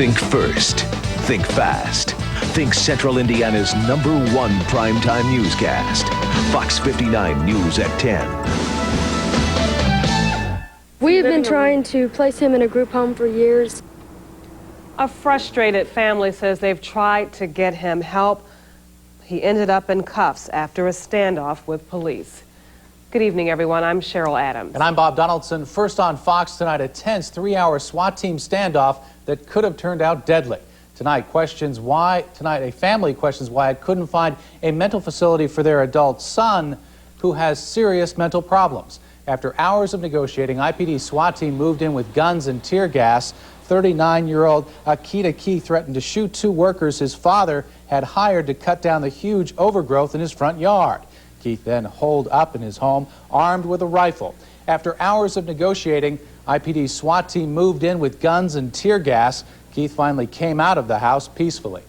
Think first. Think fast. Think Central Indiana's #1 primetime newscast. Fox 59 News at 10. We've been trying to place him in a group home for years. A frustrated family says they've tried to get him help. He ended up in cuffs after a standoff with police. Good evening, everyone. I'm Cheryl Adams. And I'm Bob Donaldson. First on Fox tonight, a tense 3-hour SWAT team standoff that could have turned out deadly. Tonight, a family questions why it couldn't find a mental facility for their adult son who has serious mental problems. After hours of negotiating, IPD SWAT team moved in with guns and tear gas. 39-year-old Akita Keith threatened to shoot 2 workers his father had hired to cut down the huge overgrowth in his front yard. Keith then holed up in his home, armed with a rifle. After hours of negotiating, IPD SWAT team moved in with guns and tear gas. Keith finally came out of the house peacefully.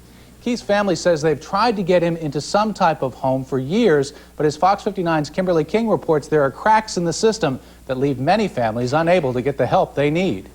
Keith's family says they've tried to get him into some type of home for years, but as Fox 59's Kimberly King reports, there are cracks in the system that leave many families unable to get the help they need.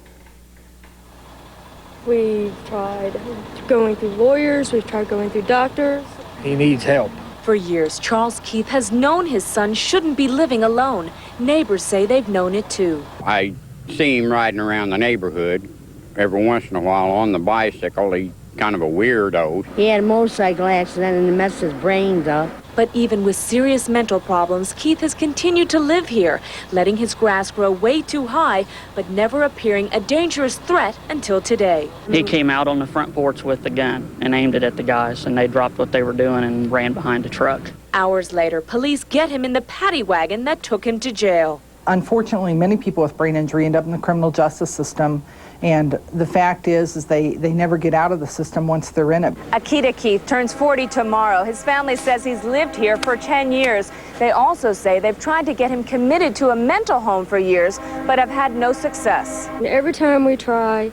We've tried going through lawyers, we've tried going through doctors. He needs help. For years, Charles Keith has known his son shouldn't be living alone. Neighbors say they've known it too. I see him riding around the neighborhood every once in a while on the bicycle. He's kind of a weirdo. He had a motorcycle accident and it messed his brains up. But even with serious mental problems, Keith has continued to live here, letting his grass grow way too high, but never appearing a dangerous threat until today. He came out on the front porch with the gun and aimed it at the guys, and they dropped what they were doing and ran behind the truck. Hours later, police get him in the paddy wagon that took him to jail. Unfortunately, many people with brain injury end up in the criminal justice system, and the fact is they never get out of the system once they're in it. Akita Keith turns 40 tomorrow. His family says he's lived here for 10 years. They also say they've tried to get him committed to a mental home for years, but have had no success. Every time we try,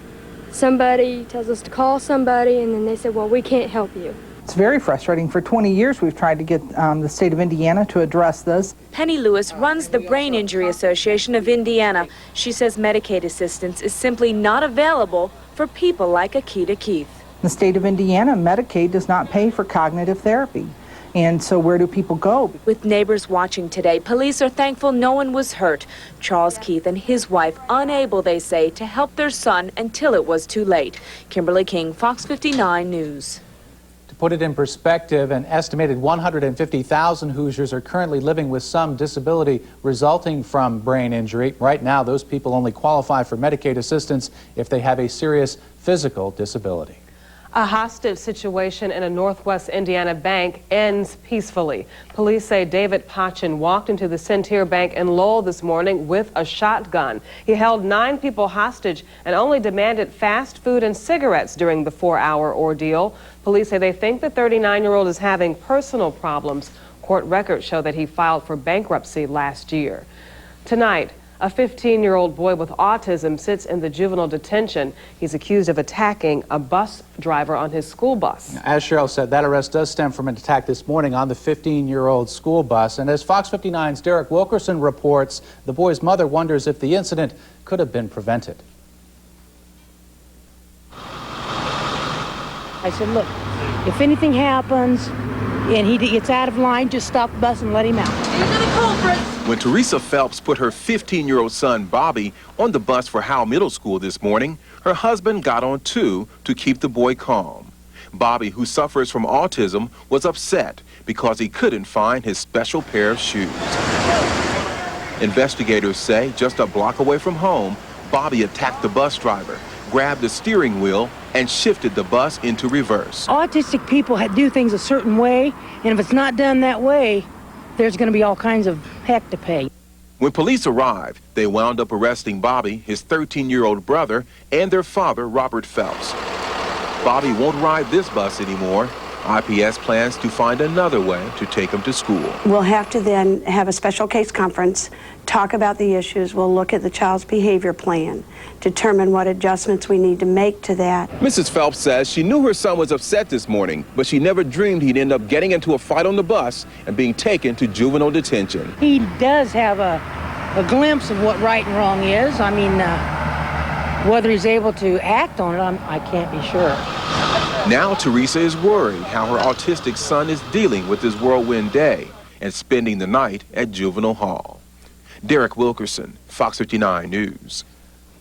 somebody tells us to call somebody, and then they say, well, we can't help you. It's very frustrating. For 20 years, we've tried to get the state of Indiana to address this. Penny Lewis runs the Brain Injury Association of Indiana. She says Medicaid assistance is simply not available for people like Akita Keith. In the state of Indiana, Medicaid does not pay for cognitive therapy. And so where do people go? With neighbors watching today, police are thankful no one was hurt. Charles Keith and his wife unable, they say, to help their son until it was too late. Kimberly King, Fox 59 News. To put it in perspective, an estimated 150,000 Hoosiers are currently living with some disability resulting from brain injury. Right now, those people only qualify for Medicaid assistance if they have a serious physical disability. A hostage situation in a Northwest Indiana bank ends peacefully. Police say David Pachin walked into the Centier Bank in Lowell this morning with a shotgun. He held 9 people hostage and only demanded fast food and cigarettes during the 4-hour ordeal. Police say they think the 39-year-old is having personal problems. Court records show that he filed for bankruptcy last year. Tonight, a 15-year-old boy with autism sits in the juvenile detention. He's accused of attacking a bus driver on his school bus. As Cheryl said, that arrest does stem from an attack this morning on the 15-year-old school bus. And as Fox 59's Derek Wilkerson reports, the boy's mother wonders if the incident could have been prevented. I said, look, if anything happens and he gets out of line, just stop the bus and let him out. These are the culprits. When Teresa Phelps put her 15-year-old son, Bobby, on the bus for Howell Middle School this morning, her husband got on too to keep the boy calm. Bobby, who suffers from autism, was upset because he couldn't find his special pair of shoes. Investigators say just a block away from home, Bobby attacked the bus driver, grabbed the steering wheel, and shifted the bus into reverse. Autistic people do things a certain way, and if it's not done that way, there's going to be all kinds of heck to pay. When police arrived, they wound up arresting Bobby, his 13-year-old brother, and their father, Robert Phelps. Bobby won't ride this bus anymore. IPS plans to find another way to take him to school. We'll have to then have a special case conference, talk about the issues. We'll look at the child's behavior plan, determine what adjustments we need to make to that. Mrs. Phelps says she knew her son was upset this morning, but she never dreamed he'd end up getting into a fight on the bus and being taken to juvenile detention. He does have a glimpse of what right and wrong is. I mean, Whether he's able to act on it, I can't be sure. Now Teresa is worried how her autistic son is dealing with this whirlwind day and spending the night at juvenile hall. Derek Wilkerson, Fox 59 News.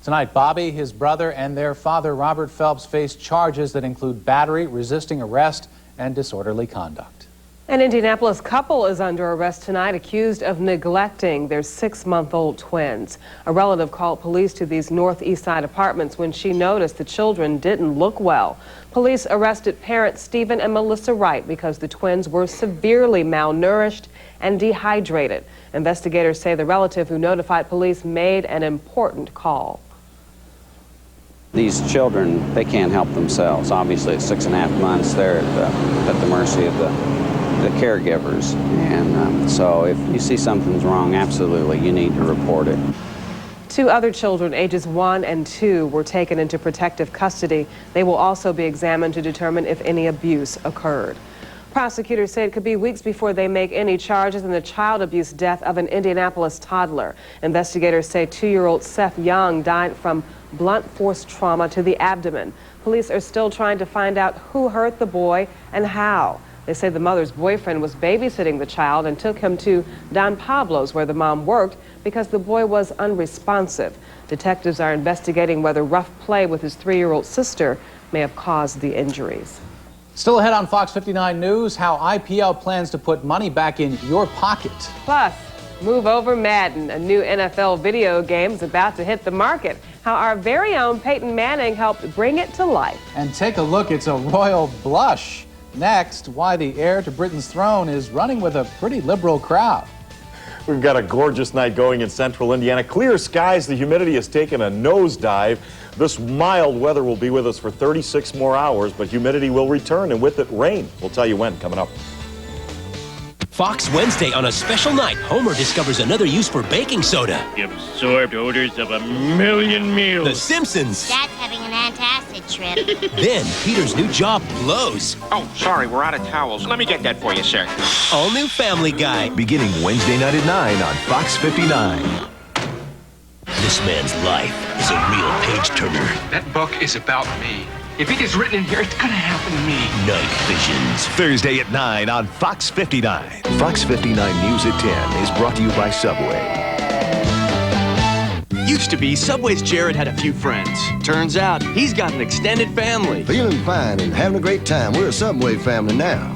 Tonight, Bobby, his brother, and their father, Robert Phelps, face charges that include battery, resisting arrest, and disorderly conduct. An Indianapolis couple is under arrest tonight, accused of neglecting their 6-month-old twins. A relative called police to these Northeast Side apartments when she noticed the children didn't look well. Police arrested parents Stephen and Melissa Wright because the twins were severely malnourished and dehydrated. Investigators say the relative who notified police made an important call. These children, they can't help themselves. Obviously, at 6.5 months, they're at the mercy of the caregivers. And so if you see something's wrong, absolutely, you need to report it. 2 other children, ages 1 and 2, were taken into protective custody. They will also be examined to determine if any abuse occurred. Prosecutors say it could be weeks before they make any charges in the child abuse death of an Indianapolis toddler. Investigators say 2-year-old Seth Young died from blunt force trauma to the abdomen. Police are still trying to find out who hurt the boy and how. They say the mother's boyfriend was babysitting the child and took him to Don Pablo's, where the mom worked, because the boy was unresponsive. Detectives are investigating whether rough play with his 3-year-old sister may have caused the injuries. Still ahead on Fox 59 News, how IPL plans to put money back in your pocket. Plus, Move Over Madden, a new NFL video game, is about to hit the market. How our very own Peyton Manning helped bring it to life. And take a look, it's a royal blush. Next, why the heir to Britain's throne is running with a pretty liberal crowd. We've got a gorgeous night going in central Indiana. Clear skies, the humidity has taken a nosedive. This mild weather will be with us for 36 more hours, but humidity will return, and with it, rain. We'll tell you when, coming up. Fox Wednesday, on a special night, Homer discovers another use for baking soda. The absorbed odors of 1,000,000 meals. The Simpsons. Dad's having an antacid trip. Then Peter's new job blows. Oh, sorry, we're out of towels. Let me get that for you, sir. All new Family Guy. Beginning Wednesday night at 9 on Fox 59. This man's life is a real page-turner. That book is about me. If it is written in here, it's gonna happen to me. Night Visions. Thursday at 9 on Fox 59. Fox 59 News at 10 is brought to you by Subway. Used to be, Subway's Jared had a few friends. Turns out, he's got an extended family. Feeling fine and having a great time. We're a Subway family now.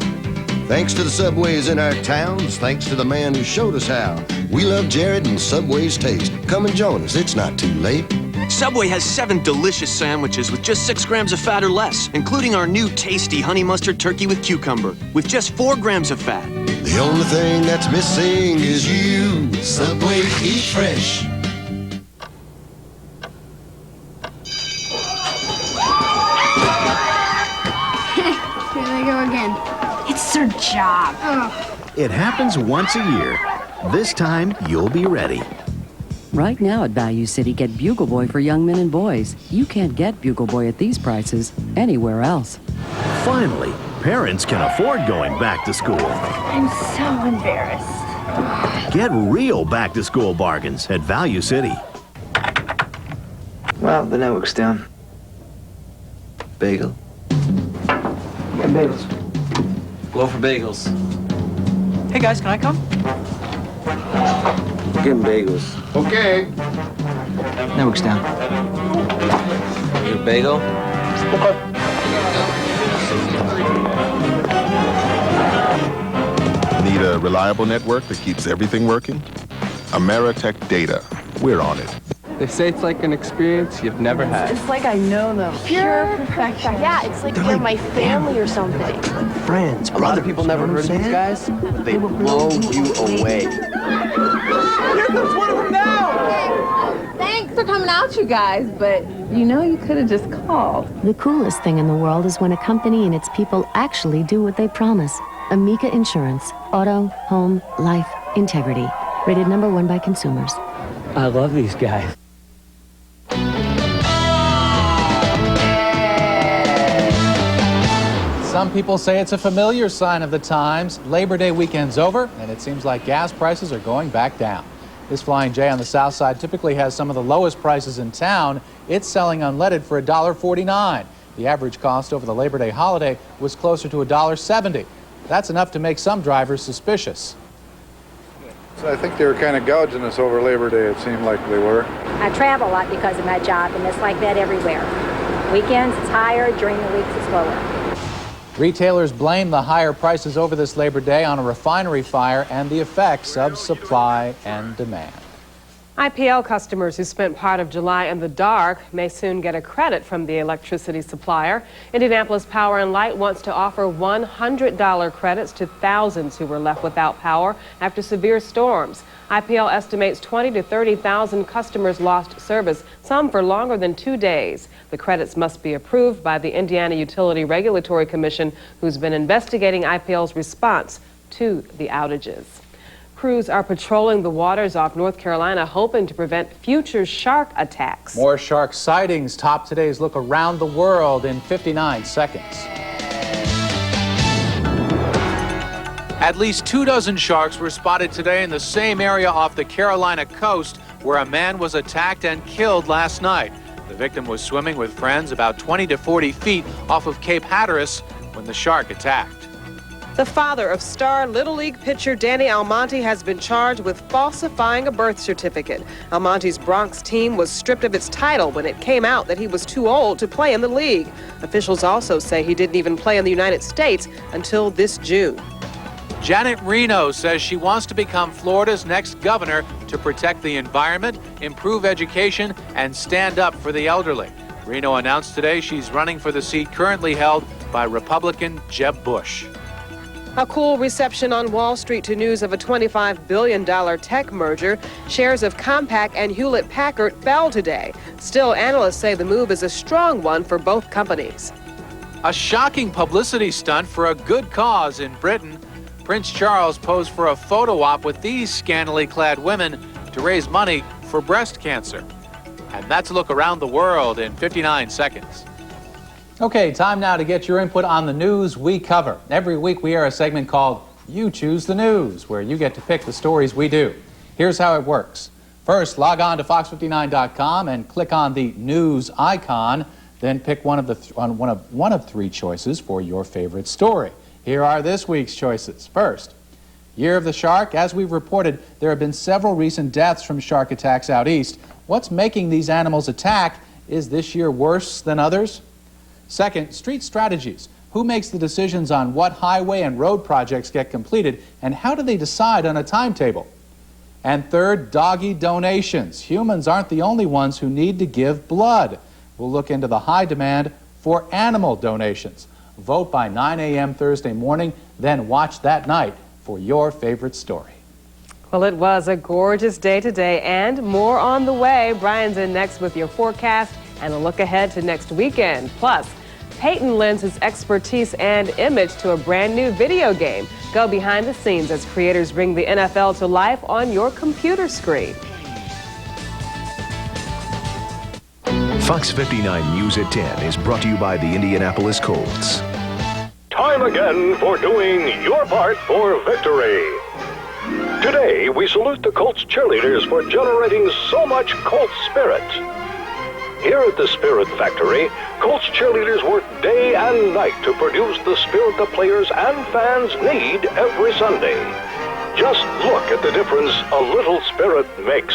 Thanks to the Subways in our towns, thanks to the man who showed us how. We love Jared and Subway's taste. Come and join us, it's not too late. Subway has 7 delicious sandwiches with just 6 grams of fat or less, including our new tasty honey mustard turkey with cucumber, with just 4 grams of fat. The only thing that's missing is you. Subway, eat fresh. Here they go again. It's their job. Ugh. It happens once a year. This time, you'll be ready. Right now at Value City, get Bugle Boy for young men and boys. You can't get Bugle Boy at these prices anywhere else. Finally, parents can afford going back to school. I'm so embarrassed. Get real back-to-school bargains at Value City. Well, the network's down. Bagel? Yeah, bagels. Blow for bagels. Hey guys, can I come? Give him bagels. Okay. Network's down. Your bagel? Need a reliable network that keeps everything working? Ameritech Data. We're on it. They say it's like an experience you've never had. It's like I know them. Pure perfection. Yeah, it's like they're my family or something. Like friends, A lot of people never heard of these guys, but they blow you away. Here comes one of them now! Thanks for coming out, you guys, but you know you could have just called. The coolest thing in the world is when a company and its people actually do what they promise. Amica Insurance. Auto, home, life, integrity. Rated #1 by consumers. I love these guys. Some people say it's a familiar sign of the times. Labor Day weekend's over, and it seems like gas prices are going back down. This Flying J on the south side typically has some of the lowest prices in town. It's selling unleaded for $1.49. The average cost over the Labor Day holiday was closer to $1.70. That's enough to make some drivers suspicious. So I think they were kind of gouging us over Labor Day, it seemed like they were. I travel a lot because of my job, and it's like that everywhere. Weekends it's higher, during the weeks it's lower. Retailers blame the higher prices over this Labor Day on a refinery fire and the effects of supply and demand. IPL customers who spent part of July in the dark may soon get a credit from the electricity supplier. Indianapolis Power and Light wants to offer $100 credits to thousands who were left without power after severe storms. IPL estimates 20,000 to 30,000 customers lost service, some for longer than 2 days. The credits must be approved by the Indiana Utility Regulatory Commission, who's been investigating IPL's response to the outages. Crews are patrolling the waters off North Carolina, hoping to prevent future shark attacks. More shark sightings top today's look around the world in 59 seconds. At least 24 sharks were spotted today in the same area off the Carolina coast where a man was attacked and killed last night. The victim was swimming with friends about 20 to 40 feet off of Cape Hatteras when the shark attacked. The father of star Little League pitcher Danny Almonte has been charged with falsifying a birth certificate. Almonte's Bronx team was stripped of its title when it came out that he was too old to play in the league. Officials also say he didn't even play in the United States until this June. Janet Reno says she wants to become Florida's next governor to protect the environment, improve education, and stand up for the elderly. Reno announced today she's running for the seat currently held by Republican Jeb Bush. A cool reception on Wall Street to news of a $25 billion tech merger. Shares of Compaq and Hewlett-Packard fell today. Still, analysts say the move is a strong one for both companies. A shocking publicity stunt for a good cause in Britain. Prince Charles posed for a photo op with these scantily clad women to raise money for breast cancer. And that's a look around the world in 59 seconds. Okay, time now to get your input on the news we cover. Every week we air a segment called You Choose the News, where you get to pick the stories we do. Here's how it works. First, log on to fox59.com and click on the news icon. Then pick one of three choices for your favorite story. Here are this week's choices. First, Year of the Shark. As we've reported, there have been several recent deaths from shark attacks out east. What's making these animals attack? Is this year worse than others? Second, street strategies. Who makes the decisions on what highway and road projects get completed, and how do they decide on a timetable? And third, doggy donations. Humans aren't the only ones who need to give blood. We'll look into the high demand for animal donations. Vote by 9 a.m. Thursday morning, then watch that night for your favorite story. Well, it was a gorgeous day today, and more on the way. Brian's in next with your forecast and a look ahead to next weekend. Plus, Peyton lends his expertise and image to a brand new video game. Go behind the scenes as creators bring the NFL to life on your computer screen. Fox 59 News at 10 is brought to you by the Indianapolis Colts. Time again for doing your part for victory. Today, we salute the Colts cheerleaders for generating so much Colts spirit. Here at the Spirit Factory, Colts cheerleaders work day and night to produce the spirit the players and fans need every Sunday. Just look at the difference a little spirit makes.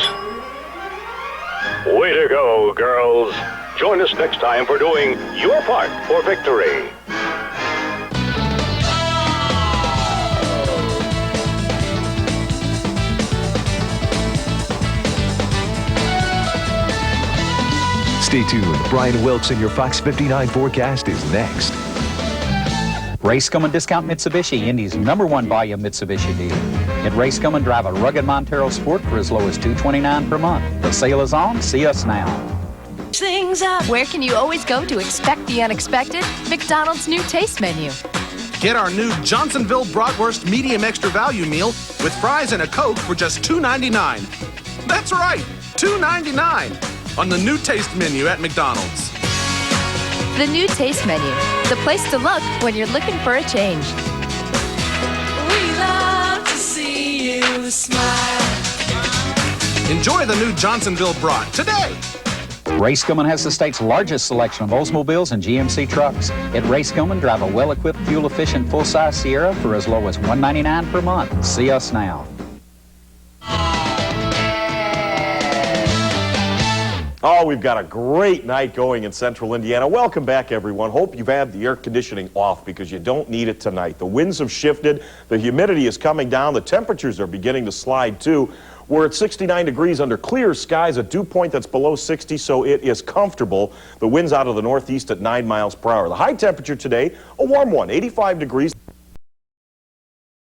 Way to go, girls. Join us next time for doing your part for victory. Stay tuned. Brian Wilkes and your Fox 59 forecast is next. Race-Common Discount Mitsubishi, Indy's #1 volume Mitsubishi dealer. At Race-Common, drive a rugged Montero Sport for as low as $229 per month. The sale is on. See us now. Where can you always go to expect the unexpected? McDonald's new taste menu. Get our new Johnsonville Bratwurst Medium Extra Value Meal with fries and a Coke for just $2.99. That's right, $2.99 on the new taste menu at McDonald's. The new taste menu, the place to look when you're looking for a change. We love to see you smile. Enjoy the new Johnsonville Brat today. Race-Gilman has the state's largest selection of Oldsmobiles and GMC trucks. At Race-Gilman, drive a well-equipped, fuel-efficient, full-size Sierra for as low as $199 per month. See us now. Oh, we've got a great night going in central Indiana. Welcome back, everyone. Hope you've had the air conditioning off because you don't need it tonight. The winds have shifted. The humidity is coming down. The temperatures are beginning to slide, too. We're at 69 degrees under clear skies, a dew point that's below 60, so it is comfortable. The wind's out of the northeast at 9 miles per hour. The high temperature today, a warm one, 85 degrees.